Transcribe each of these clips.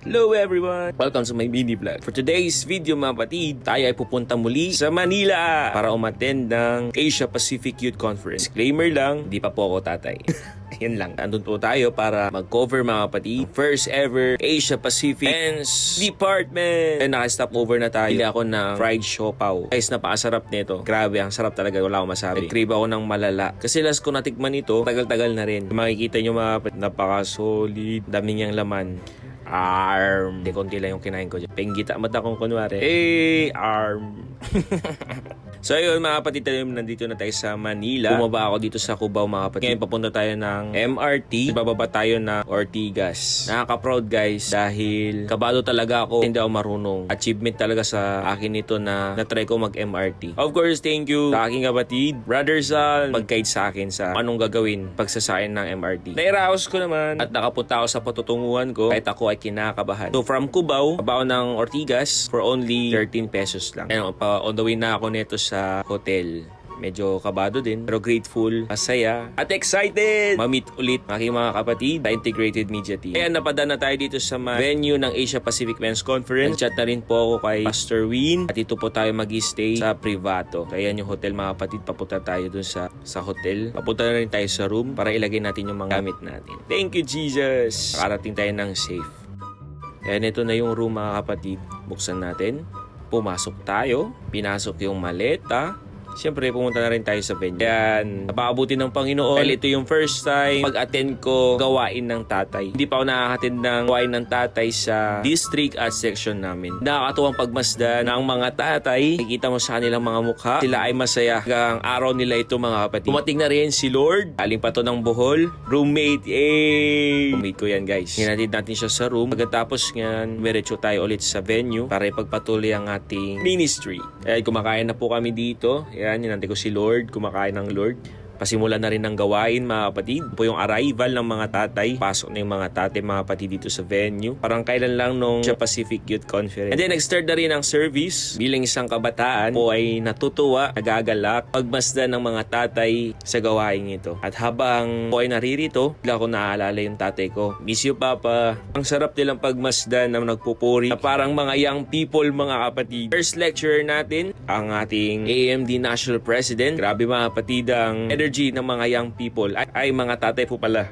Hello everyone! Welcome to my mini vlog. For today's video mga kapatid, tayo ay pupunta muli sa Manila para umattend ng Asia Pacific Youth Conference. Disclaimer lang, di pa po ako tatay. Yan lang. Andun po tayo para mag-cover mga kapatid. First ever Asia Pacific Men's Department. And naka-stop over na tayo. Bili ako ng fried siopaw. Guys, napakasarap nito. Grabe, ang sarap talaga. Wala akong masabi. Nag-crave ako ng malala. Kasi last ko natikman ito, tagal-tagal na rin. Makikita nyo mga kapatid, napaka-solid. Dami niyang laman. Hindi, konti lang yung kinain ko dyan. Penggita mata kong kunwari. Arm. So ayun mga kapatid, nandito na tayo sa Manila. Bumaba ako dito sa Cubao mga kapatid. Ngayon papunta tayo ng MRT. Bababa tayo ng Ortigas. Nakaka-proud guys dahil kabado talaga ako. Hindi ako marunong. Achievement talaga sa akin ito na na-try ko mag-MRT. Of course, thank you sa aking kapatid, Brother Sal, mag-guide sa akin sa anong gagawin pagsasayin ng MRT. Nairaos ko naman at nakapunta ako sa patutunguhan ko kahit ako ay kinakabahan. So from Cubao, babao ng Ortigas for only 13 pesos lang. And on the way na ako neto sa hotel. Medyo kabado din, pero grateful, masaya, at excited ma-meet ulit aking mga kapatid sa Integrated Media Team. Kaya napadaan na tayo dito sa venue ng Asia Pacific Men's Conference. Nag-chat na rin po ako kay Pastor Win at dito po tayo mag-stay sa Privato. Kaya yung hotel mga kapatid, papunta tayo dun sa hotel. Papunta na rin tayo sa room para ilagay natin yung mga gamit natin. Thank you Jesus! Nakarating tayo ng safe. Ayan, ito na yung room mga kapatid. Buksan natin. Pumasok tayo. Pinasok yung maleta. Siyempre, pumunta na rin tayo sa venue. Yan, napakabuti ng Panginoon. Dahil ito yung first time pag-attend ko gawain ng tatay. Hindi pa ako nakaka-attend ng gawain ng tatay sa district at section namin. Nakakatuwang pagmasdan ng mga tatay. Nakikita mo sa kanilang mga mukha. Sila ay masaya. Hanggang araw nila ito mga kapatid. Pumating na rin si Lord. Galing pa to ng Bohol. Roommate. Roommate ko yan guys. Hinatid natin siya sa room. Pagkatapos yan, meretso tayo ulit sa venue para ipagpatuloy ang ating ministry. Kaya kumakain na po kami dito. Yan, hinantay ko si Lord, kumakain ng Lord. Pasimula na rin ng gawain mga kapatid. Po yung arrival ng mga tatay. Pasok na yung mga tatay mga kapatid dito sa venue. Parang kailan lang nung Asia Pacific Youth Conference. And then nag-start na rin ang service. Bilang isang kabataan po ay natutuwa, nagagalak, pagmasdan ng mga tatay sa gawain ito. At habang po ay naririto, bigla ko naaalala yung tatay ko. Miss you Papa. Ang sarap nilang pagmasdan na nagpupuri na parang mga young people mga kapatid. First lecturer natin, ang ating AMD National President. Grabe mga kapatid ang energy ng mga young people ay mga tatay po pala.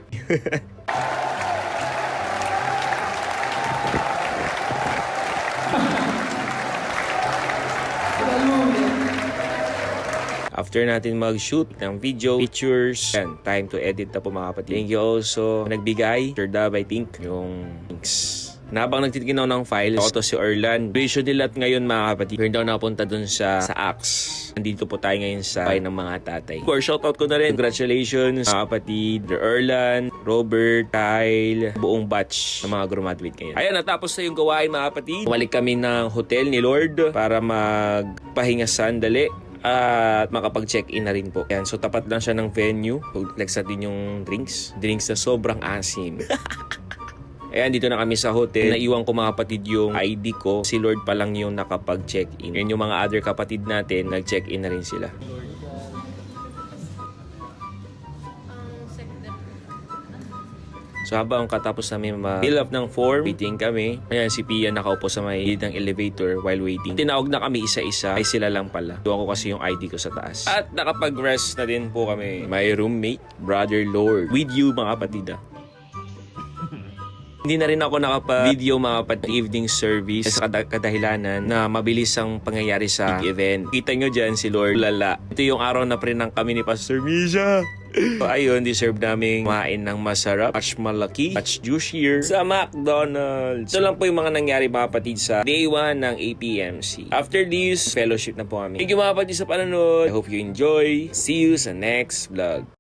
After natin mag-shoot ng video, pictures, and time to edit na po mga kapatid. Thank you also nagbigay, Sir Dab, I think, yung links. Nabang nagtitigin ako ng files, ako to si Erlan. Duration nila at ngayon mga kapatid. Turn down napunta dun sa Axe. Nandito po tayo ngayon sa bahay ng mga tatay. Of course, shoutout ko na rin. Congratulations mga kapatid, Erlan, Robert, Kyle, buong batch ng mga graduate ngayon. Ayan, natapos na yung gawain mga kapatid. Bumalik kami ng hotel ni Lord para magpahinga sandali at makapag-check-in na rin po. Yan, so tapat lang siya ng venue. Flex natin yung drinks. Drinks na sobrang asim. Ayan, dito na kami sa hotel. Naiwan ko mga kapatid yung ID ko. Si Lord pa lang yung nakapag-check-in. Yan yung mga other kapatid natin, nag-check-in na rin sila. So habang katapos namin ma-fill up ng form, waiting kami. Ayan, si Pia nakaupo sa may lead ng elevator while waiting. Tinawag na kami isa-isa, ay sila lang pala. Doon ko kasi yung ID ko sa taas. At nakapag-rest na din po kami. My roommate, Brother Lord. With you mga kapatid. Hindi na rin ako nakapa-video mga kapatid evening service sa kadahilanan na mabilis ang pangyayari sa event. Kita nyo dyan si Lord Lala. Ito yung araw na prinang kami ni Pastor Misha. So ayun, deserve namin kumain ng masarap, much malaki, much juicier sa McDonald's. Ito lang po yung mga nangyari mga kapatid sa day 1 ng APMC. After this, fellowship na po kami. Thank you mga kapatid sa panonood. I hope you enjoy. See you sa next vlog.